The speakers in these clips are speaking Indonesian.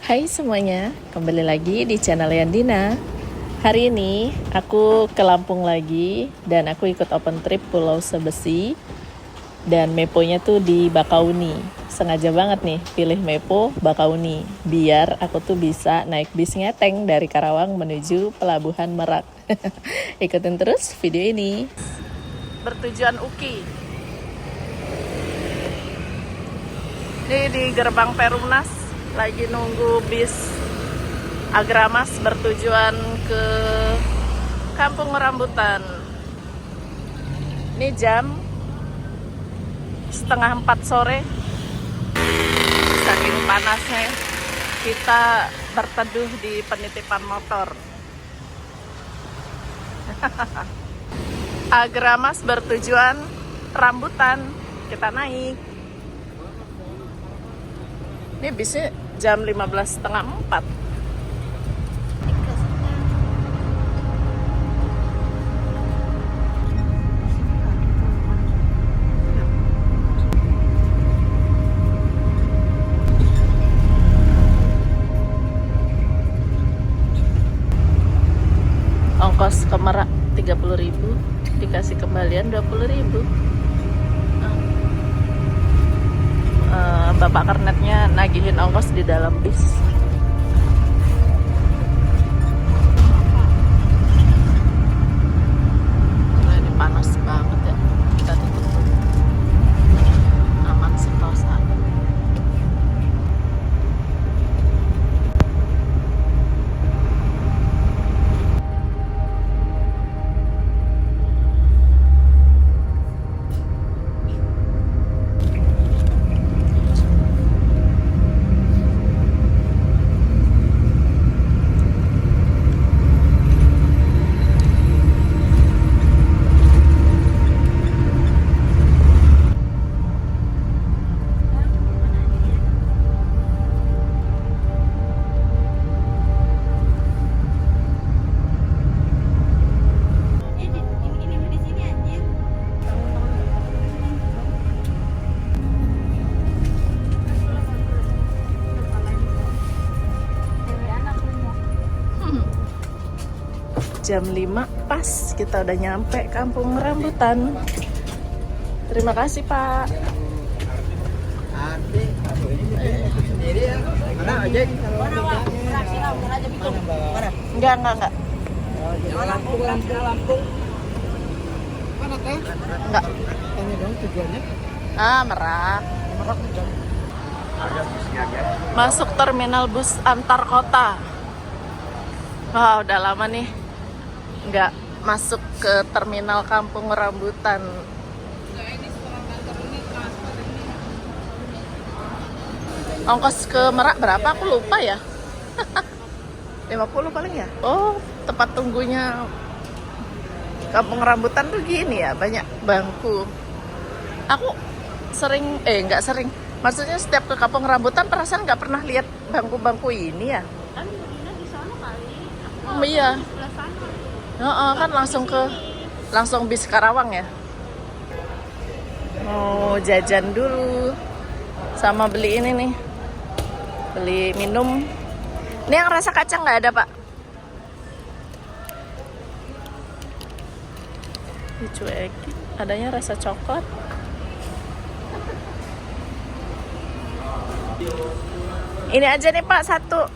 Hai semuanya, kembali lagi di channel Yandina. Hari ini aku ke Lampung lagi dan aku ikut open trip Pulau Sebesi. Dan meponya tuh di Bakauni. Sengaja banget nih pilih mepo Bakauni biar aku tuh bisa naik bis ngeteng dari Karawang menuju Pelabuhan Merak. Ikutin terus video ini. Bertujuan Uki. Ini di gerbang Perumnas, lagi nunggu bis Agramas bertujuan ke Kampung Rambutan. Ini jam 3:30 sore. Saking panasnya kita berteduh di penitipan motor. Agramas bertujuan Rambutan, kita naik. Ini bisnya jam 15:30. Ongkos ke Merak 30.000, dikasih kembalian 20.000. Bapak kernetnya nagihin ongkos di dalam bis. Ini panas banget ya, kita tutup aman sentosa. Jam 5 pas kita udah nyampe Kampung Rambutan. Terima kasih Pak. Enggak. Lampung. Mana teh? Enggak. Tanya dong tujuannya. Merak. Merak jam. Masuk terminal bus antar kota. Wah, udah lama nih nggak masuk ke terminal Kampung Rambutan. Ongkos ke Merak berapa? Aku lupa ya. 50 paling ya? Oh, tempat tunggunya Kampung Rambutan tuh gini ya, banyak bangku. Aku sering, nggak sering. Maksudnya setiap ke Kampung Rambutan perasaan nggak pernah lihat bangku-bangku ini ya. Kan Medina di sana kali. Oh iya. Sebelah sana. Kan langsung bis Karawang ya. Mau jajan dulu sama beli ini nih, beli minum. Ini yang rasa kacang nggak ada Pak? Dicuekin, adanya rasa coklat. Ini aja nih Pak, satu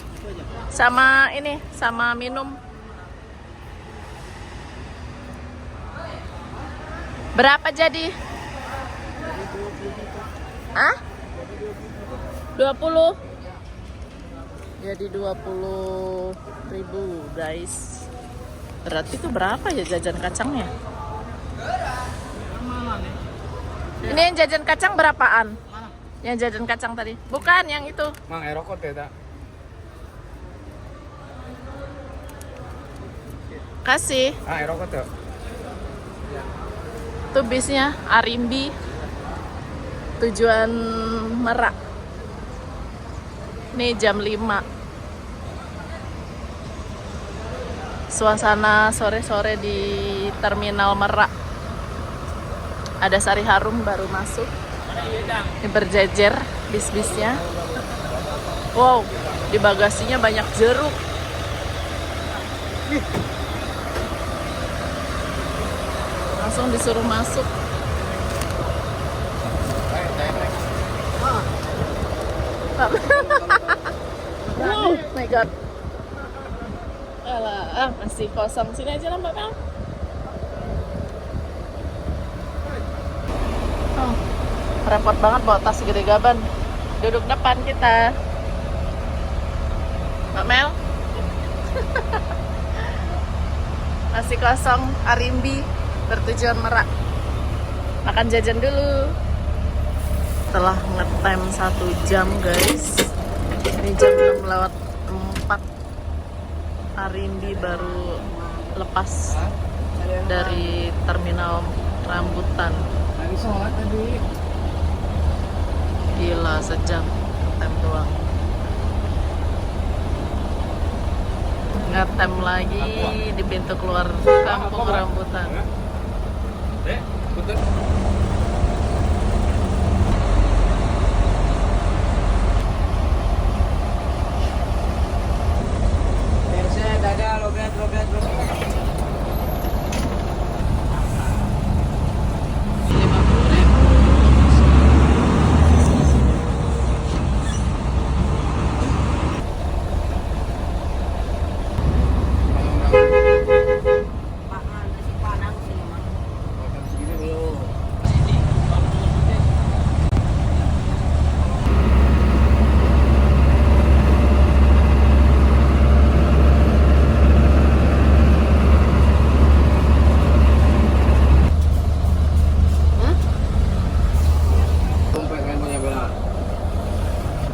sama ini, sama minum. Berapa jadi? Hah? 20? Jadi 20.000 guys. Berarti itu berapa ya jajan kacangnya? Ini yang jajan kacang berapaan? Yang jajan kacang tadi? Bukan yang itu. Mang erokot ya tak? Kasih. Erokot ya. Itu bisnya Arimbi tujuan Merak. Nih jam 5. Suasana sore-sore di terminal Merak. Ada Sari Harum baru masuk. Ini berjejer bis-bisnya. Wow, di bagasinya banyak jeruk. Langsung disuruh masuk. Wow, my god. Alah, masih kosong. Sini aja lah, Mbak Mel. Oh, repot banget bawa tas segede gaban. Duduk depan kita. Mbak Mel. Masih kosong Arimbi bertujuan Merak. Makan jajan dulu. Setelah ngetem 1 jam guys, ini jam 6:04, Arimbi baru lepas dari terminal rambutan. Tadi sholat tadi. Gila, sejam ngetem doang. Ngetem lagi di pintu keluar kampung rambutan. Betul.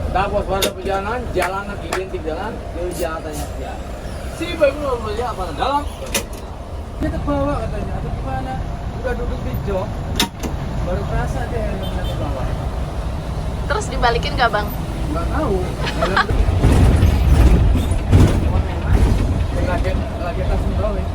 Tapos pada perjalanan, jalan identik dengan kejahatannya dia. Si bayi belum melihat apa dalam. Dia terbawa katanya, atau gimana? Udah duduk di jok, baru kerasa dia yang terbawa. Terus dibalikin gak bang? Nggak tahu. Lagi atas bawah.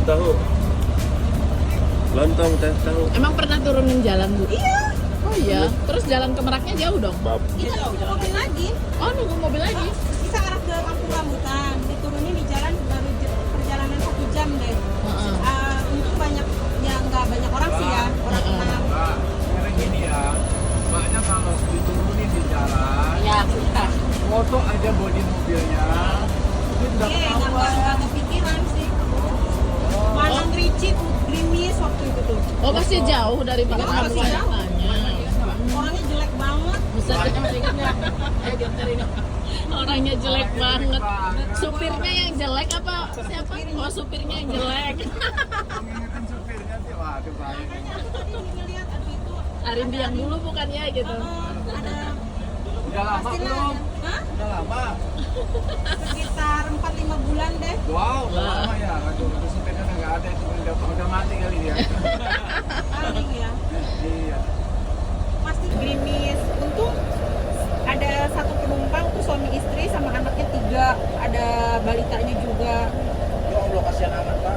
Tahu. Lontong tahu. Emang pernah turunin jalan bu? Iya. Oh iya. Terus jalan ke Meraknya jauh dong? Kita nunggu mobil lagi. Oh, nunggu mobil lagi. Kita arah ke kampung rambutan. Diturunin di jalan baru perjalanan 1 jam deh. Untung banyak, ya nggak banyak orang sih ya. Orang tenang. Pak, sekarang gini ya, maknya kalau diturunin di jalan, Ya, kita. foto aja bodi mobilnya, itu udah Nggak kepikiran sih. Malang Ricci, Grimis waktu itu tuh. Oh, masih jauh dari Merak. Iya, masih jauh. Orangnya jelek banget. Buset, orangnya jelek banget. Supirnya yang jelek apa siapa? Oh, supirnya yang jelek. ngingetin supirnya sih, waduh baik. Makanya aku tadi ngeliat aduh itu Arimbi yang dulu bukan ya gitu. ada Udah lama pastilah belum? Hah? Udah lama? Sekitar 4-5 bulan deh. Wow, udah lama ya. Aduh, itu supirnya nggak ada, itu udah mati kali dia. Paling ya. Iya. Pasti Grimis. Untung ada 1 penumpang tuh suami istri sama anaknya 3, ada balitanya juga. Ya Allah, kasihan amat Pak.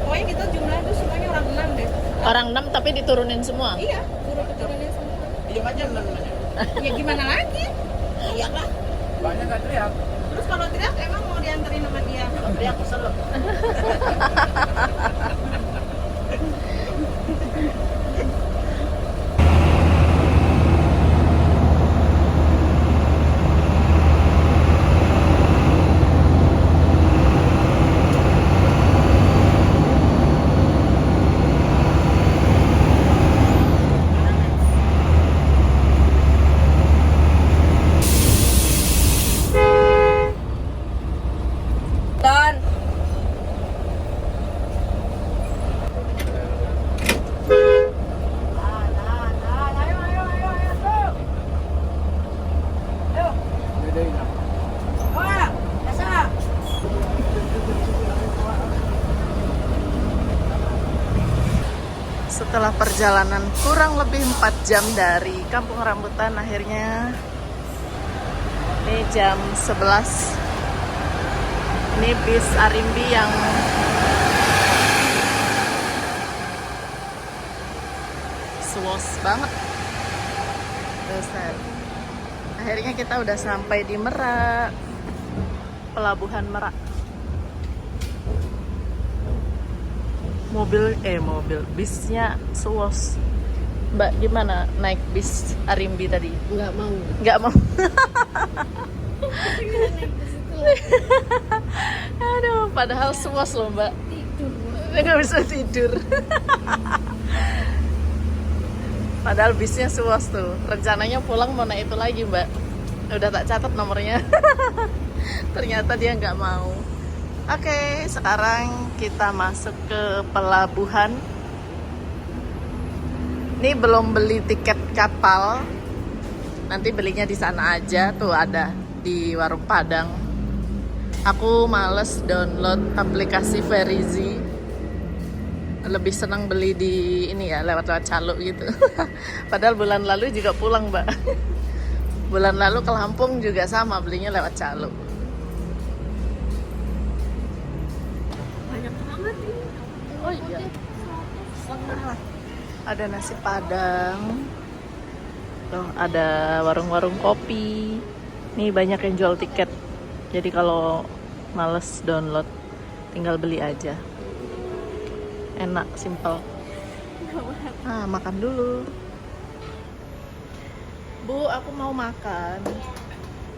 Pokoknya kita jumlahnya tuh tapi diturunin semua. Iya, turun-turunnya semua. Iya macam namanya. Ya gimana lagi? Iya lah. Banyak kan teriak. Terus kalau teriak emang mau dianterin sama dia? Teriak kesel. Don. Bedain lah. Wah, biasa. Setelah perjalanan kurang lebih 4 jam dari Kampung Rambutan, akhirnya ini jam 11. Ini bis Arimbi yang suos banget. Buset. Akhirnya kita udah sampai di Merak, Pelabuhan Merak. Mobil bisnya suos. Mbak gimana naik bis Arimbi tadi? Nggak mau. Aduh, padahal suos loh Mbak. Nggak bisa tidur. Padahal bisnya suos tuh. Rencananya pulang mau naik itu lagi Mbak. Udah tak catat nomornya. Ternyata dia nggak mau. Oke, sekarang kita masuk ke pelabuhan. Ini belum beli tiket kapal. Nanti belinya di sana aja, tuh ada di Warung Padang. Aku males download aplikasi Verizi. Lebih senang beli di ini ya, lewat-lewat calo gitu. Padahal bulan lalu juga pulang, Mbak. Bulan lalu ke Lampung juga sama, belinya lewat calo. Oh iya. Ada nasi Padang. Tuh, ada warung-warung kopi. Nih banyak yang jual tiket. Jadi kalau males download, tinggal beli aja. Enak, simple. Nah, makan dulu. Bu, aku mau makan.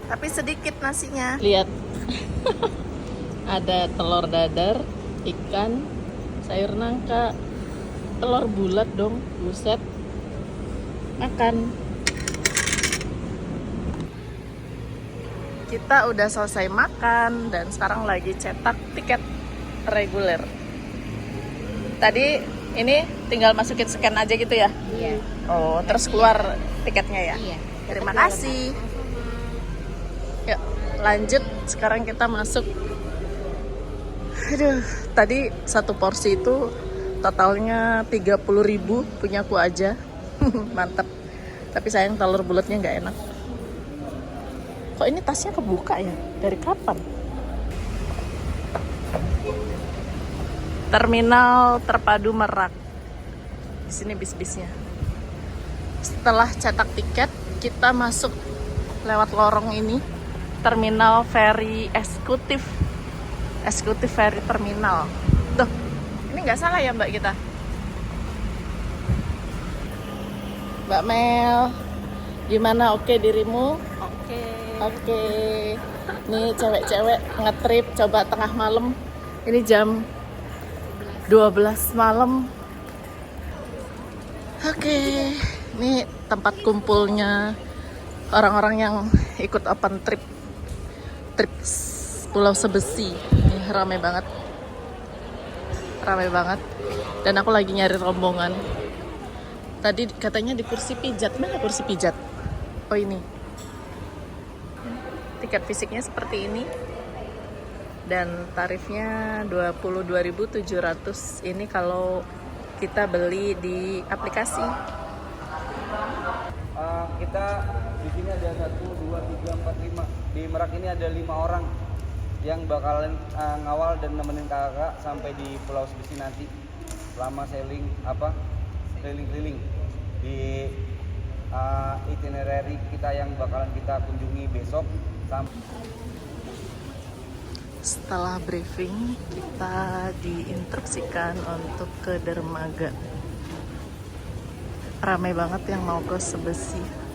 Tapi sedikit nasinya. Lihat. Ada telur dadar, ikan, sayur nangka, telur bulat dong, buset. Makan. Kita udah selesai makan dan sekarang lagi cetak tiket reguler. Tadi ini tinggal masukin scan aja gitu ya? Iya. Oh, terus keluar tiketnya ya? Iya. Terima kasih. Yuk, lanjut. Sekarang kita masuk. Aduh, tadi satu porsi itu totalnya 30.000, punyaku aja. Mantap. Tapi sayang telur bulatnya nggak enak. Kok ini tasnya kebuka ya? Dari kapan? Terminal Terpadu Merak. Di sini bis-bisnya. Setelah cetak tiket, kita masuk lewat lorong ini. Terminal Ferry Eksekutif. Eksekutif Ferry Terminal. Tuh, ini nggak salah ya Mbak kita? Mbak Mel, gimana? Oke dirimu? Oke. Nih cewek-cewek ngetrip coba tengah malam. Ini jam 12 malam. Oke. Ini tempat kumpulnya orang-orang yang ikut open trip Pulau Sebesi. Ini rame banget. Dan aku lagi nyari rombongan. Tadi katanya di kursi pijat. Mana kursi pijat? Oh ini. Tiket fisiknya seperti ini. Dan tarifnya 22.700. Ini kalau kita beli di aplikasi. Kita di sini ada 1, 2, 3, 4, 5. Di Merak ini ada 5 orang yang bakalan ngawal dan nemenin kakak sampai di Pulau Sebesi nanti selama sailing keliling-keliling di itinerary kita yang bakalan kita kunjungi besok. Setelah briefing, kita diinstruksikan untuk ke dermaga. Ramai banget yang mau ke Sebesi.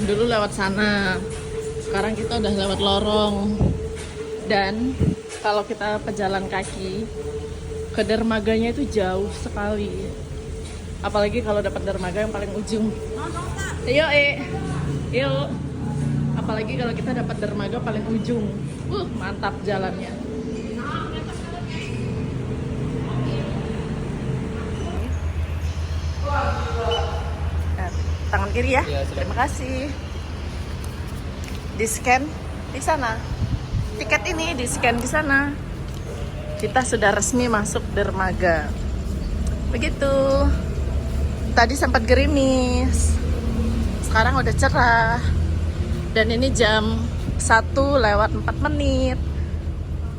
Dulu lewat sana, sekarang kita udah lewat lorong. Dan kalau kita pejalan kaki ke dermaganya itu jauh sekali, apalagi kalau dapat dermaga yang paling ujung. Yuk, apalagi kalau kita dapat dermaga paling ujung, mantap jalannya. Tangan kiri ya. Terima kasih. Di scan di sana. Tiket ini di scan di sana. Kita sudah resmi masuk dermaga. Begitu. Tadi sempat gerimis. Sekarang udah cerah. Dan ini jam 1:04.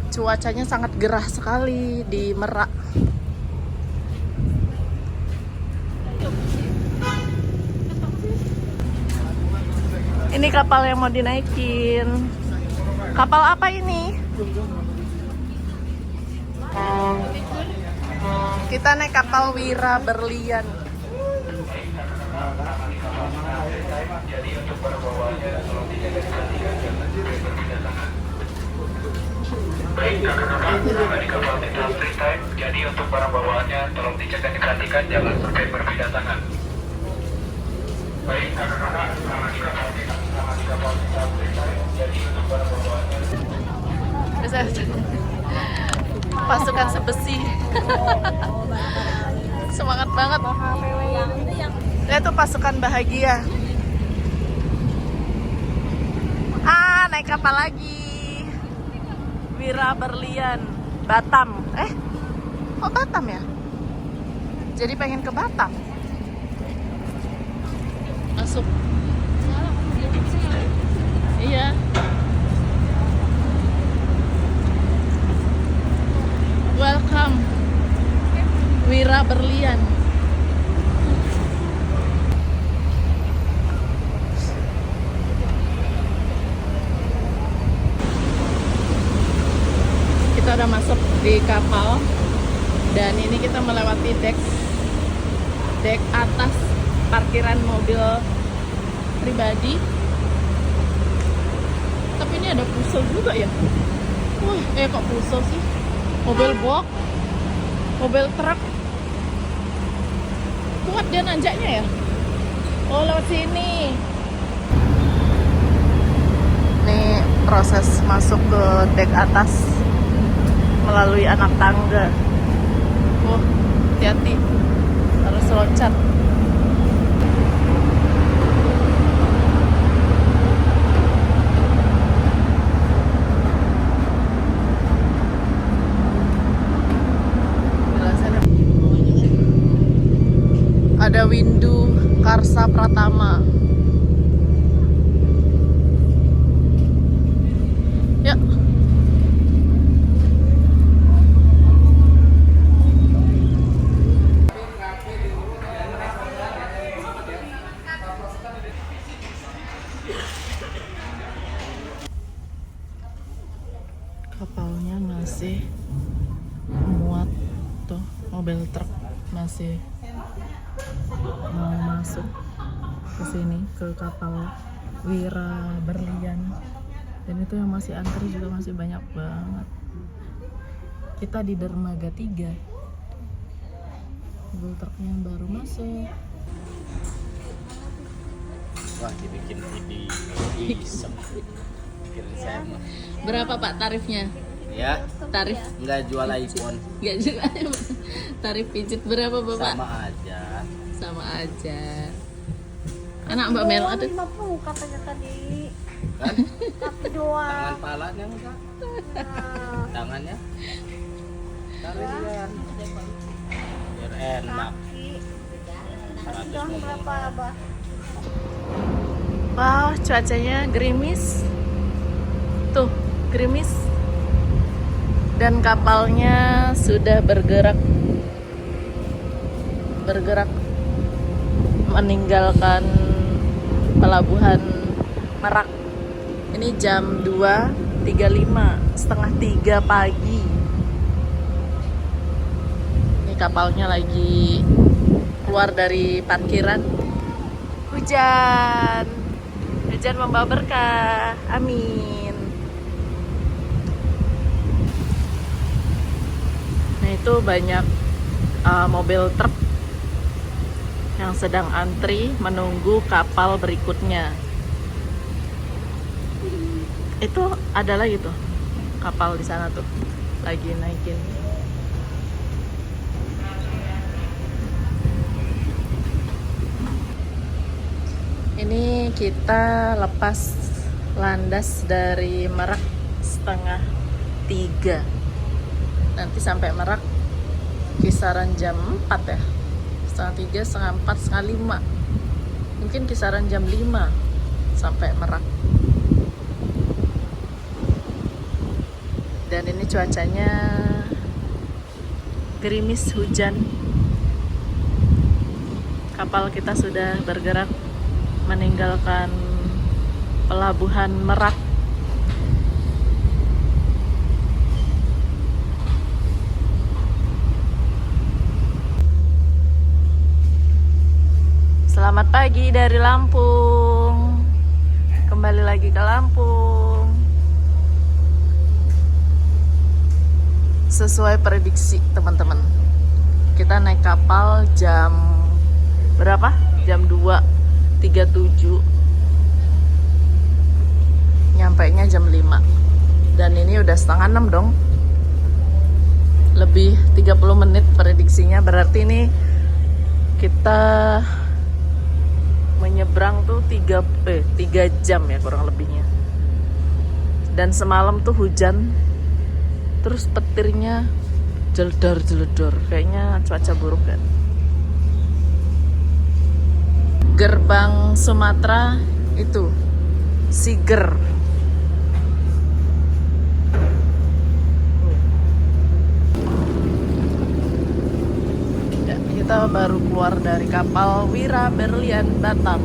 Cuacanya sangat gerah sekali di Merak. Ini kapal yang mau dinaikin. Kapal apa ini? Kita naik kapal Wira Berlian. Baik, kakak-kakak, di kapal kita free time. Jadi untuk barang bawaannya tolong dicek dan diperhatikan, jangan sampai berbeda tangan. Baik, kakak-kakak, di kapal kita free time. Jadi untuk barang bawaannya. Pasukan Sebesi. Semangat banget. Lihat tuh pasukan bahagia. Naik kapal lagi. Wira Berlian, Batam. Kok Batam ya? Jadi pengen ke Batam. Masuk. Iya. Welcome Wira Berlian. Kita udah masuk di kapal dan ini kita melewati dek atas parkiran mobil pribadi. Tapi ini ada pusau juga ya. Kok pusau sih? Mobil box, mobil truk. Kuat dia nanjaknya ya. Oh, lewat sini. Nih proses masuk ke dek atas melalui anak tangga. Hati-hati, harus loncat. Ada Windu Karsa Pratama. Ya. Kapalnya masih muat tuh, mobil truk masih mau masuk ke sini, ke kapal Wira Berlian. Dan itu yang masih antri juga masih banyak banget. Kita di dermaga 3. Mobil truknya baru masuk. Wah, dibikin video iseng. Pikiran saya mah. Berapa Pak tarifnya? Ya, Tarif nggak jual iPhone. nggak jelas. Tarif pijit berapa Bapak? Sama aja. Sama aja. Anak Mbak Mel ada 50 katanya tadi. Kan? Tapi doang. Tangan palanya enggak? Tangannya? Biar enak. Berapa, Abah? Wow, cuacanya gerimis. Tuh, gerimis. Dan kapalnya sudah bergerak meninggalkan pelabuhan Merak. Ini jam 2.35, setengah 3 pagi. Ini kapalnya lagi keluar dari parkiran. Hujan membawa berkah, amin. Nah, itu banyak mobil truk yang sedang antri menunggu kapal berikutnya. Itu ada lagi tuh kapal di sana tuh lagi naikin. Ini kita lepas landas dari Merak setengah 3. Nanti sampai Merak kisaran jam 4 ya. Setengah 3, setengah 4, setengah 5. Mungkin kisaran jam 5 sampai Merak. Dan ini cuacanya gerimis, hujan. Kapal kita sudah bergerak meninggalkan pelabuhan Merak. Selamat pagi dari Lampung. Kembali lagi ke Lampung. Sesuai prediksi teman-teman, kita naik kapal jam berapa? Jam 2.37, nyampainya jam 5. Dan ini udah setengah 6 dong, lebih 30 menit prediksinya. Berarti ini kita menyeberang tuh 3 jam ya kurang lebihnya. Dan semalam tuh hujan, terus petirnya jeledor, kayaknya cuaca buruk kan. Gerbang Sumatera itu Siger. Ya, kita baru keluar dari kapal Wira Berlian Batam.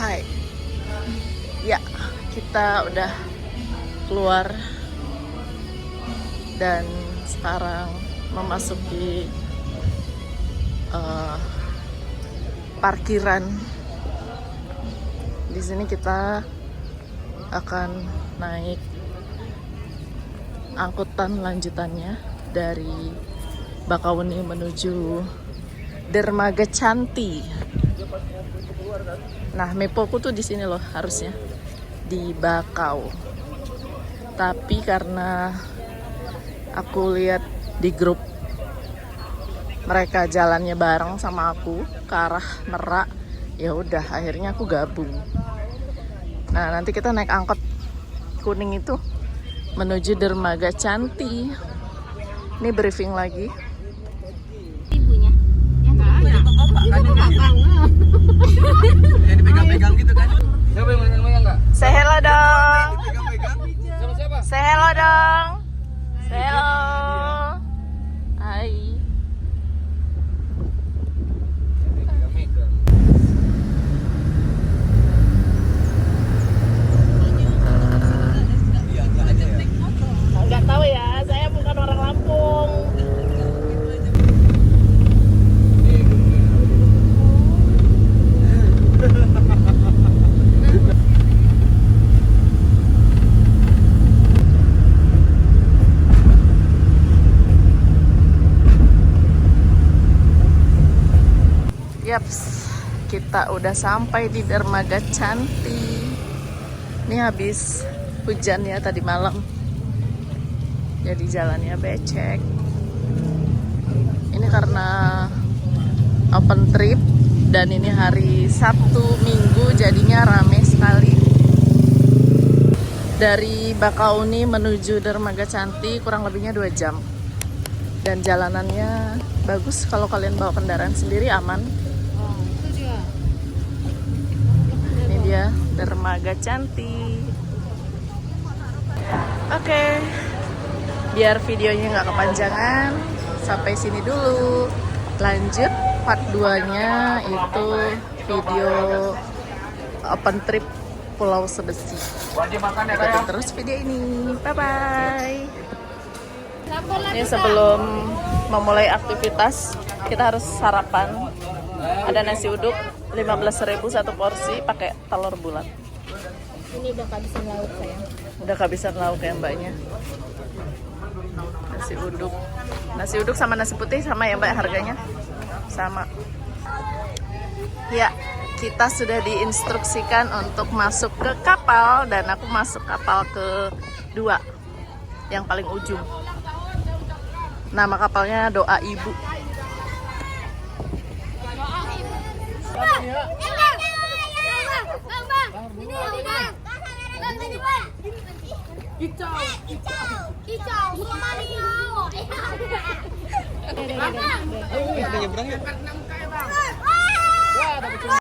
Hai. Ya, kita udah keluar dan sekarang memasuki parkiran. Di sini kita akan naik angkutan lanjutannya dari Bakauheni menuju Dermaga Canti. Nah, mepoku tuh di sini loh harusnya, di Bakau. Tapi karena aku lihat di grup mereka jalannya bareng sama aku ke arah Merak, ya udah akhirnya aku gabung. Nah, nanti kita naik angkot kuning itu menuju Dermaga Canti. Ini briefing lagi. Ibunya. Yang Yang dipegang-pegang gitu kan. Siapa yang megang-megang enggak? Say hello dong. Pegang-pegang. Sama siapa? Say hello dong. Say hello. Hai. Pegang-pegang. Iya, enggak aja ya. Nggak tahu ya, saya bukan orang Lampung. Yaps, kita udah sampai di Dermaga Canti. Ini habis hujan ya tadi malam, jadi jalannya becek. Ini karena open trip dan ini hari Sabtu Minggu, jadinya rame sekali. Dari Bakauni menuju Dermaga Cantik kurang lebihnya 2 jam. Dan jalanannya bagus, kalau kalian bawa kendaraan sendiri aman. Ini dia Dermaga Cantik. Oke, biar videonya nggak kepanjangan, sampai sini dulu. Lanjut part 2-nya itu video open trip Pulau Sebesi. Ikutin terus video ini. Bye bye. Ini sebelum memulai aktivitas kita harus sarapan. Ada nasi uduk 15.000 satu porsi pakai telur bulat. Ini udah kehabisan lauk saya. Udah kehabisan lauk ya mbaknya. Nasi uduk sama nasi putih sama ya mbak harganya? Sama. Ya, kita sudah diinstruksikan untuk masuk ke kapal dan aku masuk kapal kedua yang paling ujung. Nama kapalnya Doa Ibu. Kicau.